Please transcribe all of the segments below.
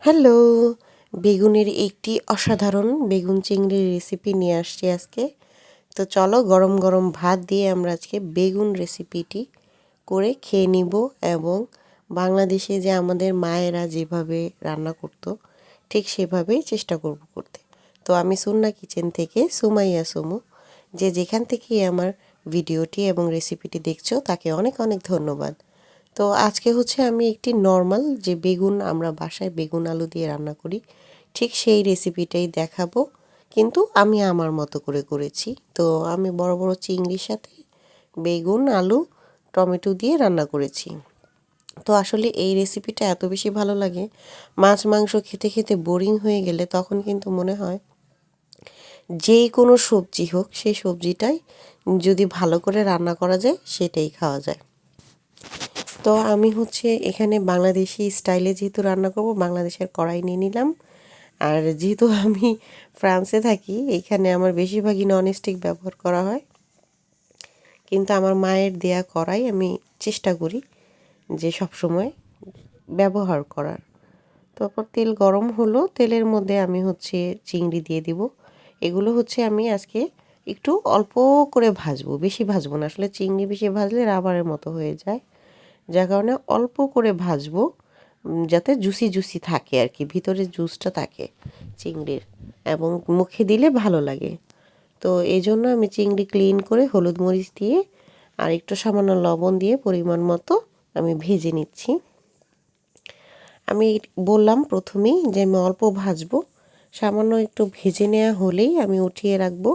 Hello! বেগুনের একটি অসাধারণ বেগুন চিংড়ির রেসিপি নিয়ে আসছি আজকে। তো চলো গরম গরম ভাত দিয়ে আমরা আজকে বেগুন রেসিপিটি করে খেয়ে নিব এবং বাংলাদেশে যে আমাদের মায়েরা যেভাবে রান্না করতো ঠিক সেভাবেই চেষ্টা করব করতে। তো আমি সুন্না কিচেন থেকে সুমাইয়া সুমু, যে যেখান থেকেই আমার ভিডিওটি এবং রেসিপিটি দেখছো তাকে অনেক অনেক ধন্যবাদ। তো আজকে হচ্ছে আমি একটি নর্মাল যে বেগুন আমরা বাসায় বেগুন আলু দিয়ে রান্না করি ঠিক সেই রেসিপিটাই দেখাবো, কিন্তু আমি আমার মতো করে করেছি। তো আমি বড় বড় চিংড়ির সাথে বেগুন আলু টমেটো দিয়ে রান্না করেছি। তো আসলে এই রেসিপিটা এত বেশি ভালো লাগে, মাছ মাংস খেতে খেতে বোরিং হয়ে গেলে তখন কিন্তু মনে হয় যেই কোনো সবজি হোক সেই সবজিটাই যদি ভালো করে রান্না করা যায় সেটাই খাওয়া যায়। তো আমি হচ্ছে এখানে বাংলাদেশি স্টাইলে যেহেতু রান্না করব, বাংলাদেশের কড়াই নিয়ে নিলাম। আর যেহেতু আমি ফ্রান্সে থাকি, এখানে আমার বেশিরভাগই ননস্টিক ব্যবহার করা হয়, কিন্তু আমার মায়ের দেয়া কড়াই আমি চেষ্টা করি যে সব সময় ব্যবহার করার। তারপর তেল গরম হলো, তেলের মধ্যে আমি হচ্ছে চিংড়ি দিয়ে দিব। এগুলো হচ্ছে আমি আজকে একটু অল্প করে ভাজবো, বেশি ভাজবো না। আসলে চিংড়ি বেশি ভাজলে রাবারের মতো হয়ে যায়, যার কারণে অল্প করে ভাজবো, যাতে জুসি জুসি থাকে আর কি, ভিতরে জুসটা থাকে চিংড়ির এবং মুখে দিলে ভালো লাগে। তো এই জন্য আমি চিংড়ি ক্লিন করে হলুদ মরিচ দিয়ে আর একটু সামান্য লবণ দিয়ে পরিমাণ মতো আমি ভেজে নিচ্ছি। আমি বললাম প্রথমেই যে আমি অল্প ভাজবো, সামান্য একটু ভেজে নেওয়া হলেই আমি উঠিয়ে রাখবো।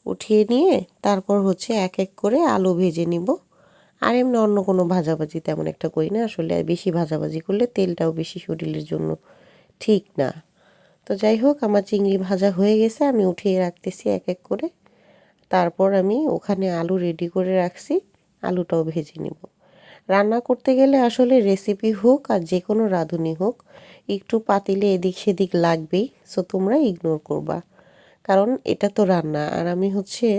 উঠিয়ে নিয়ে তারপর হচ্ছে এক এক করে আলু ভেজে নিব। আর এমনি অন্য কোনো ভাজাভাজি তেমন একটা করি না, আসলে বেশি ভাজাভাজি করলে তেলটাও বেশি শরীরের জন্য ঠিক না। তো যাই হোক, আমার চিংড়ি ভাজা হয়ে গেছে, আমি উঠিয়ে রাখতেছি এক এক করে। তারপর আমি ওখানে আলু রেডি করে রাখছি, আলুটাও ভেজে নিব। রান্না করতে গেলে আসলে রেসিপি হোক আর যে কোনো রাঁধুনি হোক, একটু পাতিলে এদিক সেদিক লাগবেই। সো তোমরা ইগনোর করবা, কারণ এটা তো রান্না, আর আমি হচ্ছে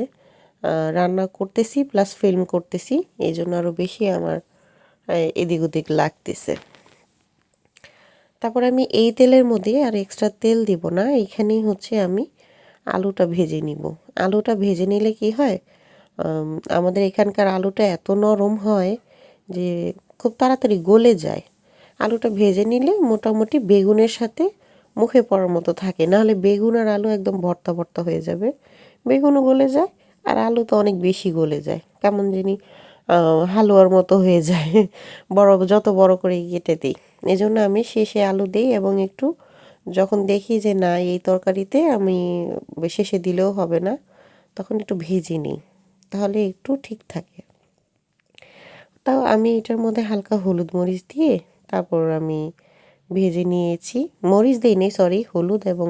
রান্না করতেছি প্লাস ফিল্ম করতেছি, এই জন্য আরও বেশি আমার এদিক ওদিক লাগতেছে। তারপর আমি এই তেলের মধ্যে আর এক্সট্রা তেল দিব না, এইখানেই হচ্ছে আমি আলুটা ভেজে নিব। আলুটা ভেজে নিলে কি হয়, আমাদের এখানকার আলুটা এত নরম হয় যে খুব তাড়াতাড়ি গলে যায়। আলুটা ভেজে নিলে মোটামুটি বেগুনের সাথে মুখে পড়ার মতো থাকে, নাহলে বেগুন আর আলু একদম ভর্তা ভর্তা হয়ে যাবে। বেগুনও গলে যায় আর আলু তো অনেক বেশি গলে যায়, কেমন জানি হালুয়ার মতো হয়ে যায় বড় যত বড় করে কেটে দিই। এই জন্য আমি শেষে আলু দিই এবং একটু যখন দেখি যে না এই তরকারিতে আমি শেষে দিলেও হবে না, তখন একটু ভেজে নিই, তাহলে একটু ঠিক থাকে। তাও আমি এটার মধ্যে হালকা হলুদ মরিচ দিয়ে তারপর আমি ভেজে নিয়েছি। মরিচ দিইনি, সরি, হলুদ এবং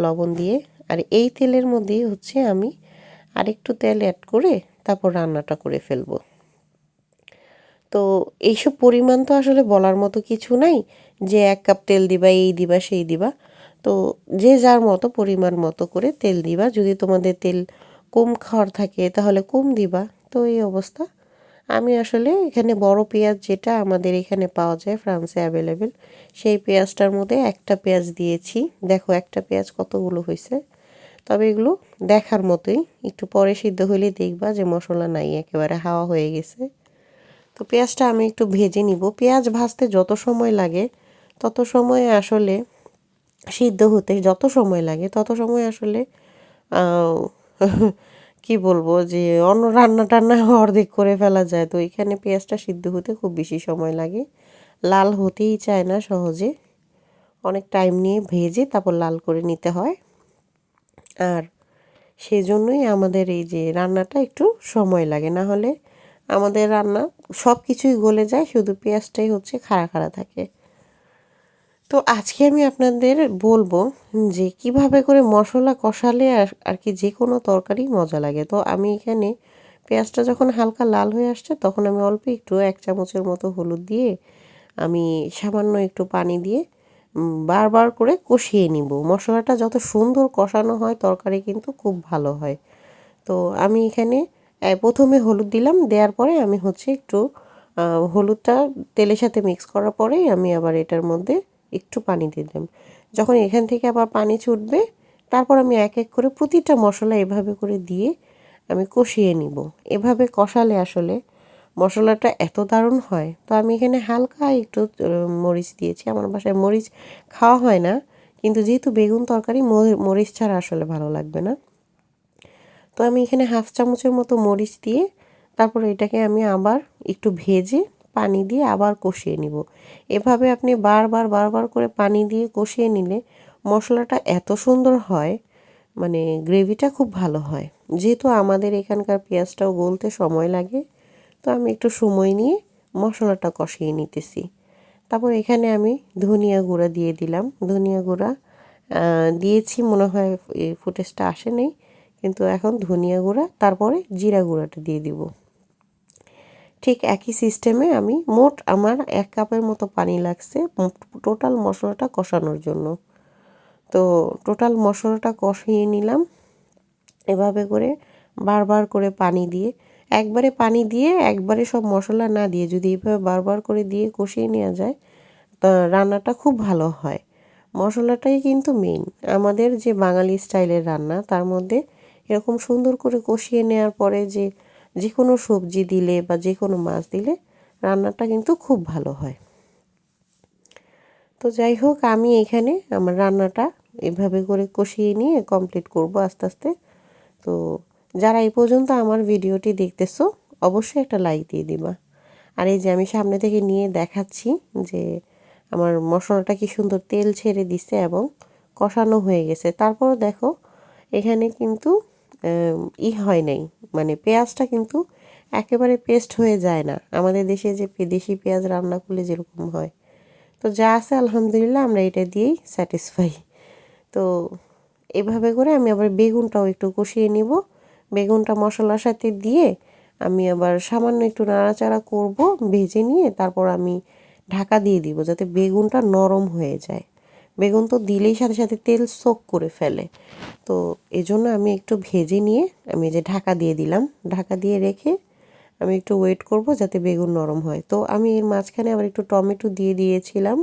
লবণ দিয়ে। আর এই তেলের মধ্যেই হচ্ছে আমি আরেকটু তেল অ্যাড করে তারপর রান্নাটা করে ফেলবো। তো এইসব পরিমাণ তো আসলে বলার মতো কিছু নাই যে 1 কাপ তেল দিবা, এই দিবা সেই দিবা। তো যে যার মতো পরিমাণ মতো করে তেল দিবা। যদি তোমাদের তেল কম খাওয়ার থাকে তাহলে কম দিবা। তো এই অবস্থা। আমি আসলে এখানে বড় পেঁয়াজ যেটা আমাদের এখানে পাওয়া যায় ফ্রান্সে অ্যাভেলেবেল, সেই পেঁয়াজটার মধ্যে একটা পেঁয়াজ দিয়েছি। দেখো একটা পেঁয়াজ কতগুলো হয়েছে। তবে এগুলো দেখার মতোই, একটু পরে সিদ্ধ হলে দেখবা যে মশলা নাই, একেবারে হাওয়া হয়ে গেছে। তো পেঁয়াজটা আমি একটু ভেজে নিব। পেঁয়াজ ভাজতে যত সময় লাগে তত সময় আসলে সিদ্ধ হতে যত সময় লাগে তত সময় আসলে আহ, কি বলবো যে অন্য রান্না টান্না অর্ধেক করে ফেলা যায়। তো এখানে পেঁয়াজটা সিদ্ধ হতে খুব বেশি সময় লাগে, লাল হতেই চায় না সহজে, অনেক টাইম নিয়ে ভেজে তারপর লাল করে নিতে হয়। আর সেজন্যই আমাদের এই যে রান্নাটা একটু সময় লাগে, না হলে আমাদের রান্না সব কিছুই গলে যায়, শুধু পেঁয়াজটাই হচ্ছে খাড়া খাড়া থাকে। তো আজকে আমি আপনাদের বলবো যে কিভাবে করে মশলা কষালে আর কি যে কোনো তরকারি মজা লাগে। তো আমি এখানে পেঁয়াজটা যখন হালকা লাল হয়ে আসছে তখন আমি অল্প একটু 1 চামচের মতো হলুদ দিয়ে আমি সামান্য একটু পানি দিয়ে বারবার করে কষিয়ে নিব। মশলাটা যত সুন্দর কষানো হয় তরকারি কিন্তু খুব ভালো হয়। তো আমি এখানে প্রথমে হলুদ দিলাম, দেওয়ার পরে আমি হচ্ছে একটু হলুদটা তেলের সাথে মিক্স করার পরেই আমি আবার এটার মধ্যে একটু পানি দিয়ে দিলাম। যখন এখান থেকে আবার পানি ছুটবে তারপর আমি এক এক করে প্রতিটা মশলা এভাবে করে দিয়ে আমি কষিয়ে নিব। এভাবে কষালে আসলে মশলাটা এত দারুণ হয়। তো আমি এখানে হালকা একটু মরিচ দিয়েছি। আমার বাসায় মরিচ খাওয়া হয় না, কিন্তু যেহেতু বেগুন তরকারি মরিচ ছাড়া আসলে ভালো লাগবে না। তো আমি এখানে হাফ চামচের মতো মরিচ দিয়ে তারপর এটাকে আমি আবার একটু ভেজে পানি দিয়ে আবার কষিয়ে নিব। এভাবে আপনি বারবার বারবার করে পানি দিয়ে কষিয়ে নিলে মশলাটা এত সুন্দর হয়, মানে গ্রেভিটা খুব ভালো হয়। যেহেতু আমাদের এখানকার পেঁয়াজটাও গলতে সময় লাগে, তো আমি একটু সময় নিয়ে মশলাটা কষিয়ে নিতেছি। তারপর এখানে আমি ধনিয়া গুঁড়া দিয়ে দিলাম। ধনিয়া গুঁড়া দিয়েছি, মনে হয় এই ফুটেজটা আসে নাই, কিন্তু এখন ধনিয়া গুঁড়া তারপরে জিরা গুঁড়াটা দিয়ে দিব। ঠিক একই সিস্টেমে আমি আমার 1 কাপের মতো পানি লাগছে টোটাল মশলাটা কষানোর জন্য। তো টোটাল মশলাটা কষিয়ে নিলাম এভাবে করে বারবার করে পানি দিয়ে। একবারে পানি দিয়ে একবারে সব মশলা না দিয়ে যদি এভাবে বারবার করে দিয়ে কষিয়ে নেওয়া যায়, তা রান্নাটা খুব ভালো হয়। মশলাটাই কিন্তু মেইন আমাদের যে বাঙালি স্টাইলের রান্না, তার মধ্যে এরকম সুন্দর করে কষিয়ে নেওয়ার পরে যে কোনো সবজি দিলে বা যে কোনো মাছ দিলে রান্নাটা কিন্তু খুব ভালো হয়। তো যাই হোক, আমি এখানে আমার রান্নাটা এভাবে করে কষিয়ে নিয়ে কমপ্লিট করব আস্তে আস্তে। তো যারা এই পর্যন্ত আমার ভিডিওটি দেখতেছো অবশ্যই একটা লাইক দিয়ে দিবা। আর এই যে আমি সামনে থেকে নিয়ে দেখাচ্ছি যে আমার মশলাটা কি সুন্দর তেল ছেড়ে দিছে এবং কষানো হয়ে গেছে। তারপর দেখো এখানে কিন্তু হয় নাই, মানে পেঁয়াজটা কিন্তু একেবারে পেস্ট হয়ে যায় না। আমাদের দেশে যে দেশি পেঁয়াজ রান্না করলে যেরকম হয়, তো যা আছে আলহামদুলিল্লাহ আমরা এটা দিয়েই স্যাটিসফাই। তো এভাবে করে আমি আবার বেগুনটাও একটু কষিয়ে নিব। বেগুনটা মশলার সাথে দিয়ে আমি আবার সামান্য একটু নাড়াচাড়া করব, ভেজে নিয়ে তারপর আমি ঢাকা দিয়ে দিব যাতে বেগুনটা নরম হয়ে যায়। বেগুন তো দিলেই সাথে সাথে তেল সোক করে ফেলে, তো এজন্য আমি একটু ভেজে নিয়ে আমি যে ঢাকা দিয়ে দিলাম। ঢাকা দিয়ে রেখে আমি একটু ওয়েট করব যাতে বেগুন নরম হয়। তো আমি এর মাঝখানে আবার একটু টমেটো দিয়ে দিয়েছিলাম,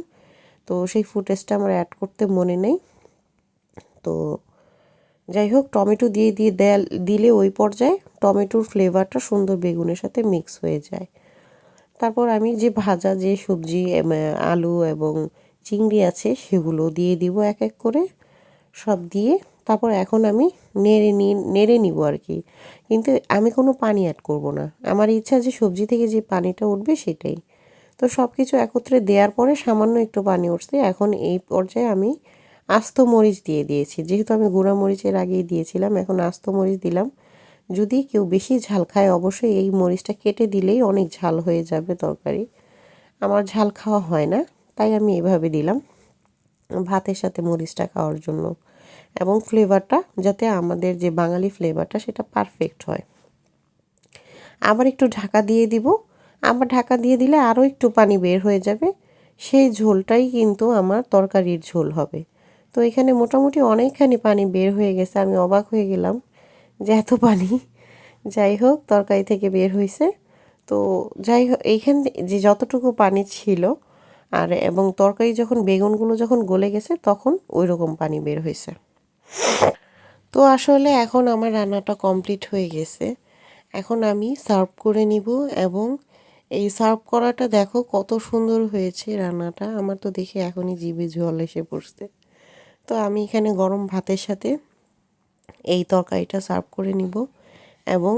তো সেই ফুটেজটা আমার অ্যাড করতে মনে নেই। তো যাই হোক, টমেটো দিয়ে দিলে ওই পর্যায়ে টমেটোর ফ্লেভারটা সুন্দর বেগুনের সাথে মিক্স হয়ে যায়। তারপর আমি যে ভাজা যে সবজি আলু এবং চিংড়ি আছে সেগুলো দিয়ে দিব এক এক করে সব দিয়ে। তারপর এখন আমি নেড়ে নিব আর কি, কিন্তু আমি কোনো পানি অ্যাড করব না। আমার ইচ্ছা যে সবজি থেকে যে পানিটা উঠবে সেটাই। তো সব কিছু একত্রে দেওয়ার পরে সামান্য একটু পানি উঠছে। এখন এই পর্যায়ে আমি আস্ত মরিচ দিয়ে দিয়েছি, যেহেতু আমি গুঁড়া মরিচের আগেই দিয়েছিলাম, এখন আস্ত মরিচ দিলাম। যদি কেউ বেশি ঝাল খায় অবশ্যই এই মরিচটা কেটে দিলেই অনেক ঝাল হয়ে যাবে তরকারি। আমার ঝাল খাওয়া হয় না, তাই আমি এভাবে দিলাম ভাতের সাথে মরিচটা খাওয়ার জন্য, এবং ফ্লেভারটা যাতে আমাদের যে বাঙালি ফ্লেভারটা সেটা পারফেক্ট হয়। আবার একটু ঢাকা দিয়ে দিব। আবার ঢাকা দিয়ে দিলে আরও একটু পানি বের হয়ে যাবে, সেই ঝোলটাই কিন্তু আমার তরকারির ঝোল হবে। তো এখানে মোটামুটি অনেকখানি পানি বের হয়ে গেছে, আমি অবাক হয়ে গেলাম যে এত পানি। যাই হোক, তরকারি থেকে বের হয়েছে। তো যাই হোক, এইখান যে যতটুকু পানি ছিল আর এবং তরকারি যখন বেগুনগুলো যখন গলে গেছে তখন ওই রকম পানি বের হয়েছে। তো আসলে এখন আমার রান্নাটা কমপ্লিট হয়ে গেছে। এখন আমি সার্ভ করে নিব, এবং এই সার্ভ করাটা দেখো কত সুন্দর হয়েছে রান্নাটা। আমার তো দেখে এখনই জিভে জল এসে পড়ছে। তো আমি এখানে গরম ভাতের সাথে এই তরকারিটা সার্ভ করে নিব এবং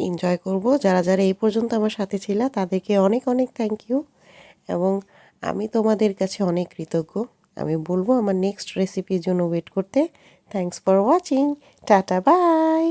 এনজয় করব। যারা যারা এই পর্যন্ত আমার সাথে ছিল তাদেরকে অনেক অনেক থ্যাংক ইউ, এবং আমি তোমাদের কাছে অনেক কৃতজ্ঞ। আমি বলবো আমার নেক্সট রেসিপির জন্য ওয়েট করতে। Thanks for watching. Tata, by.